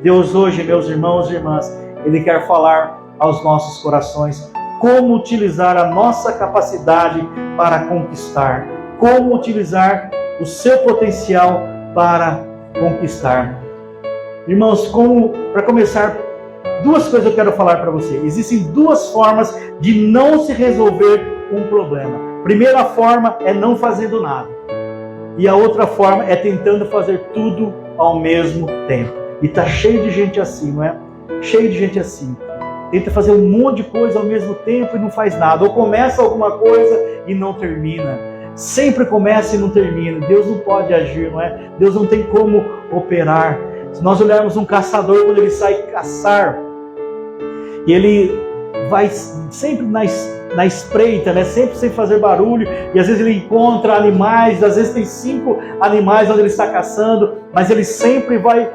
Deus hoje, meus irmãos e irmãs, Ele quer falar aos nossos corações como utilizar a nossa capacidade para conquistar, como utilizar o seu potencial para conquistar. Irmãos, para começar, duas coisas eu quero falar para você. Existem duas formas de não se resolver um problema. Primeira forma é não fazendo nada. E a outra forma é tentando fazer tudo ao mesmo tempo. E está cheio de gente assim, não é? Cheio de gente assim. Tenta fazer um monte de coisa ao mesmo tempo e não faz nada. Ou começa alguma coisa e não termina. Sempre começa e não termina. Deus não pode agir, não é? Deus não tem como operar. Se nós olharmos um caçador, quando ele sai caçar, e ele vai sempre na espreita, né? Sempre sem fazer barulho, e às vezes ele encontra animais, às vezes tem 5 animais onde ele está caçando, mas ele sempre vai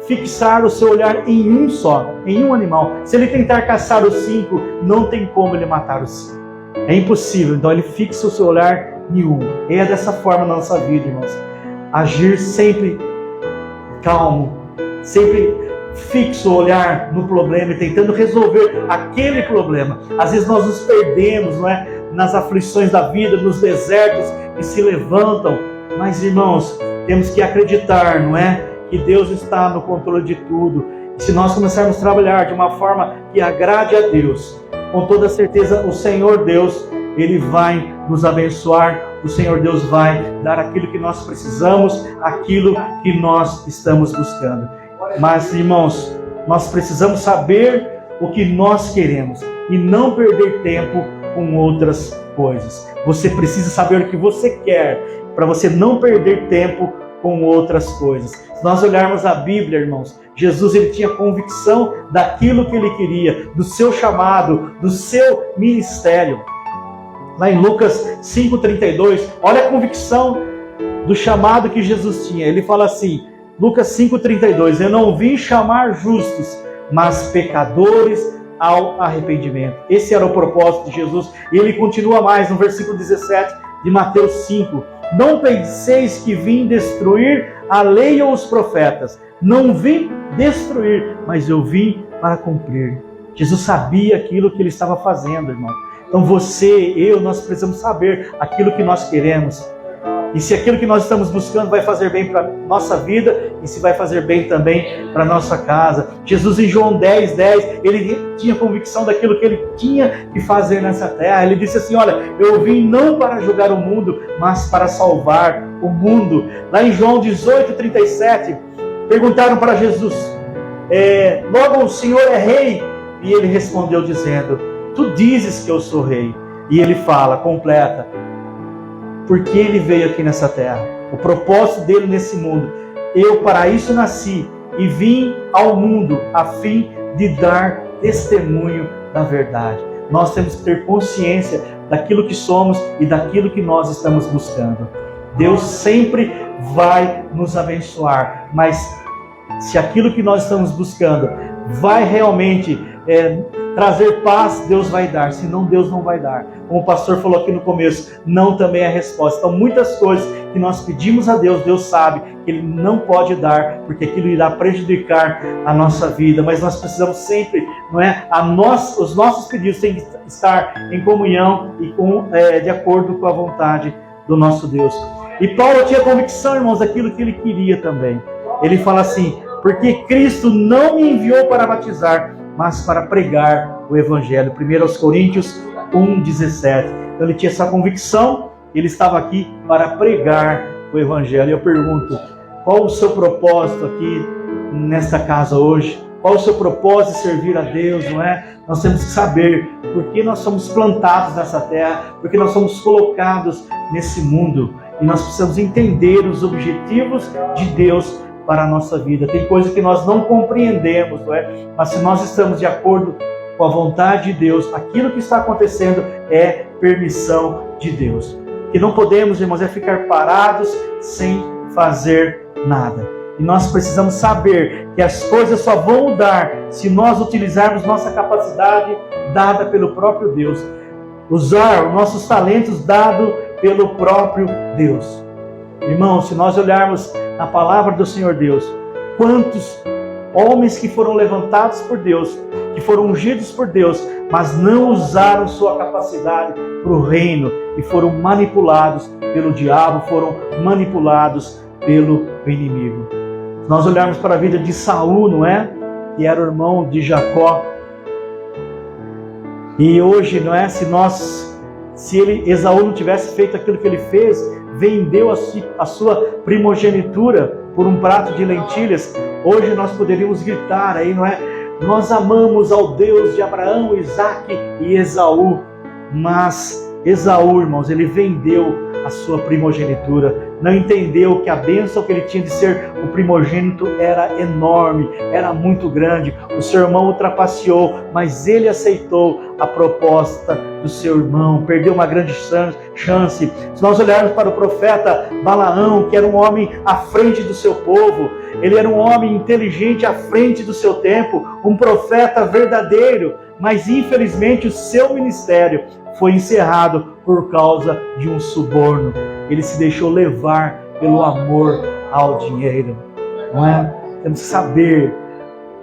fixar o seu olhar em um só, em um animal. Se ele tentar caçar os 5, não tem como ele matar os 5. É impossível, então ele fixa o seu olhar em um. E é dessa forma na nossa vida, irmãos. Agir sempre calmo, sempre fixo o olhar no problema e tentando resolver aquele problema. Às vezes nós nos perdemos, não é? Nas aflições da vida, nos desertos que se levantam. Mas, irmãos, temos que acreditar, não é? Que Deus está no controle de tudo. E se nós começarmos a trabalhar de uma forma que agrade a Deus, com toda certeza o Senhor Deus, Ele vai nos abençoar. O Senhor Deus vai dar aquilo que nós precisamos, aquilo que nós estamos buscando. Mas, irmãos, nós precisamos saber o que nós queremos e não perder tempo com outras coisas. Você precisa saber o que você quer para você não perder tempo com outras coisas. Se nós olharmos a Bíblia, irmãos, Jesus ele tinha convicção daquilo que ele queria, do seu chamado, do seu ministério. Lá em Lucas 5,32, olha a convicção do chamado que Jesus tinha. Ele fala assim, Lucas 5,32, eu não vim chamar justos, mas pecadores ao arrependimento. Esse era o propósito de Jesus. E ele continua mais no versículo 17 de Mateus 5. Não penseis que vim destruir a lei ou os profetas. Não vim destruir, mas eu vim para cumprir. Jesus sabia aquilo que ele estava fazendo, irmão. Então você, eu, nós precisamos saber aquilo que nós queremos. E se aquilo que nós estamos buscando vai fazer bem para a nossa vida, e se vai fazer bem também para a nossa casa. Jesus em João 10:10, ele tinha convicção daquilo que ele tinha que fazer nessa terra. Ele disse assim, olha, eu vim não para julgar o mundo, mas para salvar o mundo. Lá em João 18:37, perguntaram para Jesus, logo o Senhor é rei? E ele respondeu dizendo, tu dizes que eu sou rei. E ele fala, completa, porque ele veio aqui nessa terra, o propósito dele nesse mundo. Eu para isso nasci e vim ao mundo a fim de dar testemunho da verdade. Nós temos que ter consciência daquilo que somos e daquilo que nós estamos buscando. Deus sempre vai nos abençoar, mas se aquilo que nós estamos buscando vai realmente trazer paz, Deus vai dar, senão Deus não vai dar. Como o pastor falou aqui no começo, não também é a resposta. Então muitas coisas que nós pedimos a Deus, Deus sabe que Ele não pode dar, porque aquilo irá prejudicar a nossa vida, mas nós precisamos sempre, não é? Os nossos pedidos têm que estar em comunhão e de acordo com a vontade do nosso Deus. E Paulo tinha convicção, irmãos, daquilo que ele queria também. Ele fala assim, porque Cristo não me enviou para batizar, mas para pregar o Evangelho. 1 Coríntios 1:17. Então ele tinha essa convicção, ele estava aqui para pregar o Evangelho. E eu pergunto, qual o seu propósito aqui nesta casa hoje? Qual o seu propósito de servir a Deus, não é? Nós temos que saber por que nós somos plantados nessa terra, por que nós somos colocados nesse mundo. E nós precisamos entender os objetivos de Deus para a nossa vida. Tem coisas que nós não compreendemos, não é? Mas se nós estamos de acordo com a vontade de Deus, aquilo que está acontecendo é permissão de Deus. Que não podemos, irmãos, ficar parados sem fazer nada. E nós precisamos saber que as coisas só vão mudar se nós utilizarmos nossa capacidade dada pelo próprio Deus. Usar os nossos talentos dados pelo próprio Deus. Irmãos, se nós olharmos na palavra do Senhor Deus, quantos homens que foram levantados por Deus, que foram ungidos por Deus, mas não usaram sua capacidade para o reino e foram manipulados pelo diabo, foram manipulados pelo inimigo. Se nós olharmos para a vida de Saul, não é? Que era o irmão de Jacó. E hoje, não é? Se Esaú não tivesse feito aquilo que ele fez, vendeu a sua primogenitura por um prato de lentilhas, hoje nós poderíamos gritar aí, não é? Nós amamos ao Deus de Abraão, Isaque e Esaú. Mas Esaú, irmãos, ele vendeu a sua primogenitura, não entendeu que a bênção que ele tinha de ser o primogênito era enorme, era muito grande. O seu irmão o trapaceou, mas ele aceitou a proposta do seu irmão, perdeu uma grande chance. Se nós olharmos para o profeta Balaão, que era um homem à frente do seu povo, ele era um homem inteligente à frente do seu tempo, um profeta verdadeiro, mas infelizmente o seu ministério foi encerrado por causa de um suborno. Ele se deixou levar pelo amor ao dinheiro, não é? Temos que saber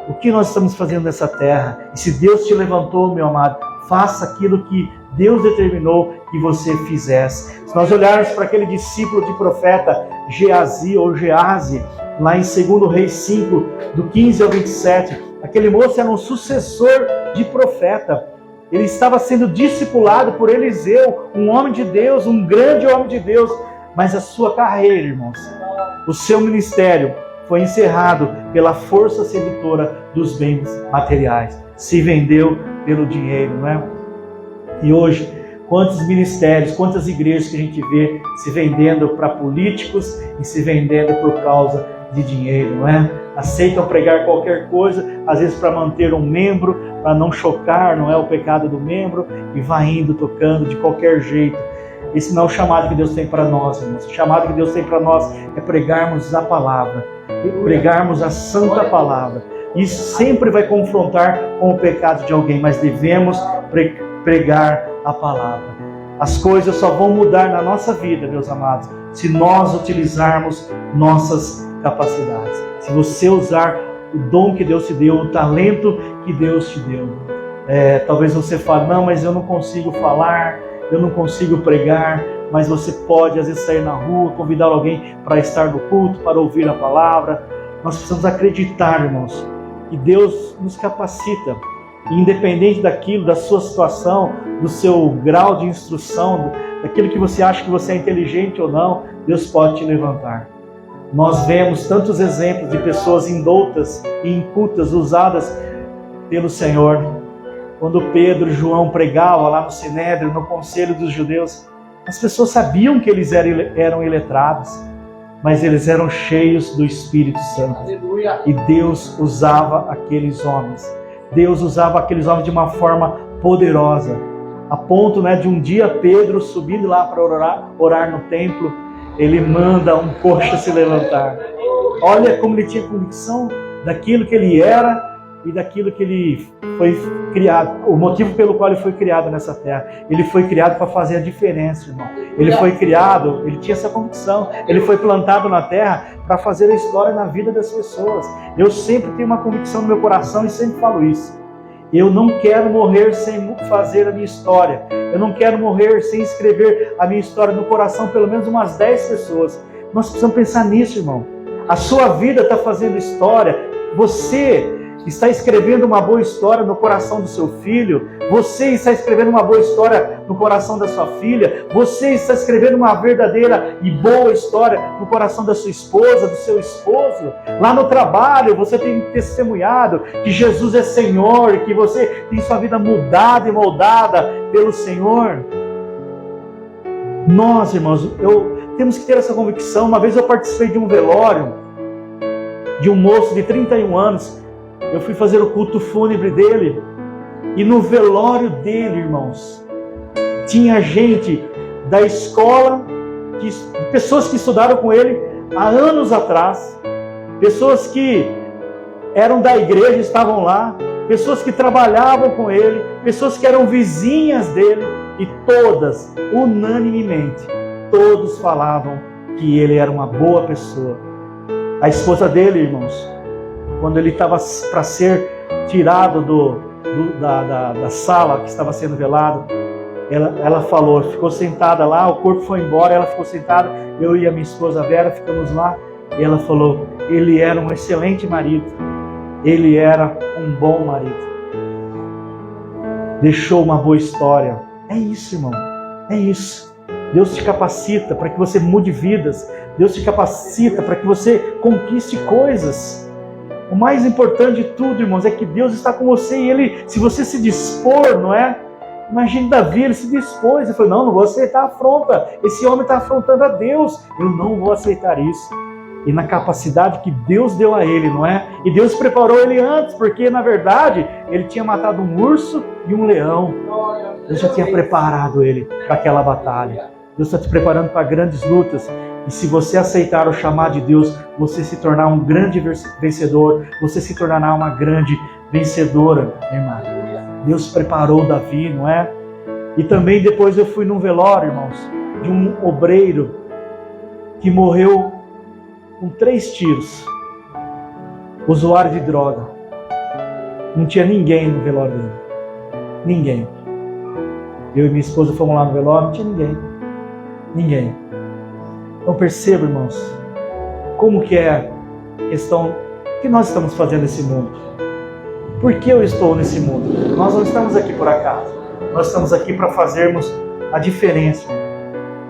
o que nós estamos fazendo nessa terra. E se Deus te levantou, meu amado, faça aquilo que Deus determinou que você fizesse. Se nós olharmos para aquele discípulo de profeta Geazi ou Geazi, lá em 2 Reis 5, do 15 ao 27, aquele moço era um sucessor de profeta. Ele estava sendo discipulado por Eliseu, um homem de Deus, um grande homem de Deus. Mas a sua carreira, irmãos, o seu ministério foi encerrado pela força sedutora dos bens materiais. Se vendeu pelo dinheiro, não é? E hoje, quantos ministérios, quantas igrejas que a gente vê se vendendo para políticos e se vendendo por causa de dinheiro, não é? Aceitam pregar qualquer coisa, às vezes para manter um membro, para não chocar, não é, o pecado do membro, e vai indo, tocando de qualquer jeito. Esse não é o chamado que Deus tem para nós, irmãos. O chamado que Deus tem para nós é pregarmos a palavra, pregarmos a santa palavra. Isso sempre vai confrontar com o pecado de alguém, mas devemos pregar a palavra. As coisas só vão mudar na nossa vida, meus amados, se nós utilizarmos nossas capacidades. Se você usar o dom que Deus te deu, o talento que Deus te deu. Talvez você fale, não, mas eu não consigo falar, eu não consigo pregar, mas você pode às vezes sair na rua, convidar alguém para estar no culto, para ouvir a palavra. Nós precisamos acreditar, irmãos, que Deus nos capacita, independente daquilo, da sua situação, do seu grau de instrução, daquilo que você acha que você é inteligente ou não, Deus pode te levantar. Nós vemos tantos exemplos de pessoas indoutas e incultas usadas pelo Senhor. Quando Pedro e João pregavam lá no Sinédrio, no conselho dos judeus, as pessoas sabiam que eles eram iletrados, mas eles eram cheios do Espírito Santo. Aleluia. E Deus usava aqueles homens. Deus usava aqueles homens de uma forma poderosa, a ponto, de um dia Pedro subindo lá para orar no templo, ele manda um coxo se levantar. Olha como ele tinha convicção daquilo que ele era e daquilo que ele foi criado, o motivo pelo qual ele foi criado nessa terra. Ele foi criado para fazer a diferença, irmão. Ele foi criado, ele tinha essa convicção, ele foi plantado na terra para fazer a história na vida das pessoas. Eu sempre tenho uma convicção no meu coração e sempre falo isso. Eu não quero morrer sem fazer a minha história. Eu não quero morrer sem escrever a minha história no coração, pelo menos umas 10 pessoas. Nós precisamos pensar nisso, irmão. A sua vida está fazendo história. Você está escrevendo uma boa história no coração do seu filho. Você está escrevendo uma boa história no coração da sua filha. Você está escrevendo uma verdadeira e boa história no coração da sua esposa, do seu esposo. Lá no trabalho, você tem testemunhado que Jesus é Senhor, que você tem sua vida mudada e moldada pelo Senhor. Nós, irmãos, temos que ter essa convicção. Uma vez eu participei de um velório de um moço de 31 anos. Eu fui fazer o culto fúnebre dele, e no velório dele, irmãos, tinha gente da escola, pessoas que estudaram com ele há anos atrás, pessoas que eram da igreja, estavam lá, pessoas que trabalhavam com ele, pessoas que eram vizinhas dele, e todas, unanimemente, todos falavam que ele era uma boa pessoa. A esposa dele, irmãos, quando ele estava para ser tirado da sala que estava sendo velado, ela falou, ficou sentada lá, o corpo foi embora, ela ficou sentada, eu e a minha esposa Vera ficamos lá, e ela falou, ele era um excelente marido, ele era um bom marido, deixou uma boa história. É isso, irmão, é isso. Deus te capacita para que você mude vidas, Deus te capacita para que você conquiste coisas. O mais importante de tudo, irmãos, é que Deus está com você e Ele, se você se dispor, não é? Imagine Davi, ele se dispôs, ele falou, não vou aceitar a afronta, esse homem está afrontando a Deus, eu não vou aceitar isso. E na capacidade que Deus deu a ele, não é? E Deus preparou ele antes, porque na verdade, ele tinha matado um urso e um leão. Deus já tinha preparado ele para aquela batalha. Deus está te preparando para grandes lutas. E se você aceitar o chamado de Deus, você se tornar um grande vencedor, você se tornará uma grande vencedora, irmã. Deus preparou Davi, não é? E também depois eu fui num velório, irmãos, de um obreiro que morreu com 3 tiros, usuário de droga. Não tinha ninguém no velório dele, ninguém. Eu e minha esposa fomos lá no velório, não tinha ninguém. Então perceba, irmãos, como que é a questão que nós estamos fazendo nesse mundo. Por que eu estou nesse mundo? Nós não estamos aqui por acaso. Nós estamos aqui para fazermos a diferença.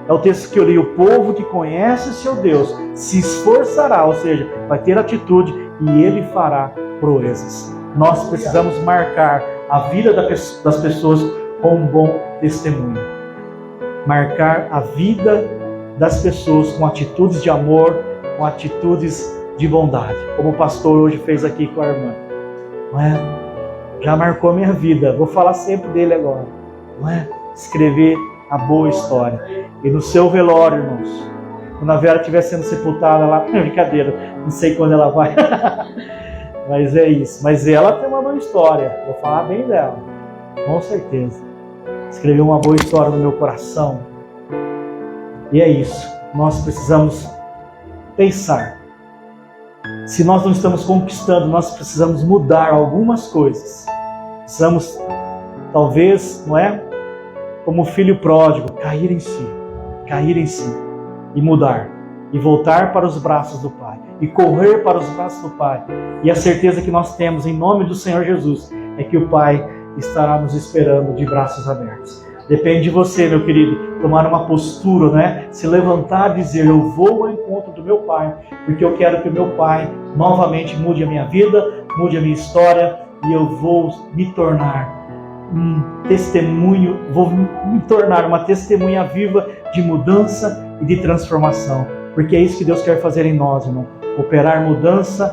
É o texto que eu li, o povo que conhece o seu Deus se esforçará, ou seja, vai ter atitude e ele fará proezas. Nós precisamos marcar a vida das pessoas com um bom testemunho. Marcar a vida das pessoas com atitudes de amor, com atitudes de bondade. Como o pastor hoje fez aqui com a irmã. Não é? Já marcou minha vida. Vou falar sempre dele agora. Não é? Escrever a boa história. E no seu velório, irmãos, quando a Vera estiver sendo sepultada lá, brincadeira, não sei quando ela vai. Mas é isso. Mas ela tem uma boa história. Vou falar bem dela. Com certeza. Escrever uma boa história no meu coração. E é isso. Nós precisamos pensar. Se nós não estamos conquistando, nós precisamos mudar algumas coisas. Precisamos, talvez, não é? Como o filho pródigo, cair em si e mudar. E voltar para os braços do Pai. E correr para os braços do Pai. E a certeza que nós temos em nome do Senhor Jesus é que o Pai estará nos esperando de braços abertos. Depende de você, meu querido, tomar uma postura, né? Se levantar e dizer, eu vou ao encontro do meu Pai, porque eu quero que o meu Pai novamente mude a minha vida, mude a minha história, e eu vou me tornar um testemunho, vou me tornar uma testemunha viva de mudança e de transformação, porque é isso que Deus quer fazer em nós, irmão. Operar mudança,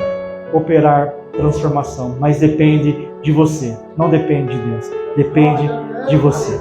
operar transformação, mas depende de você, não depende de Deus, depende de você.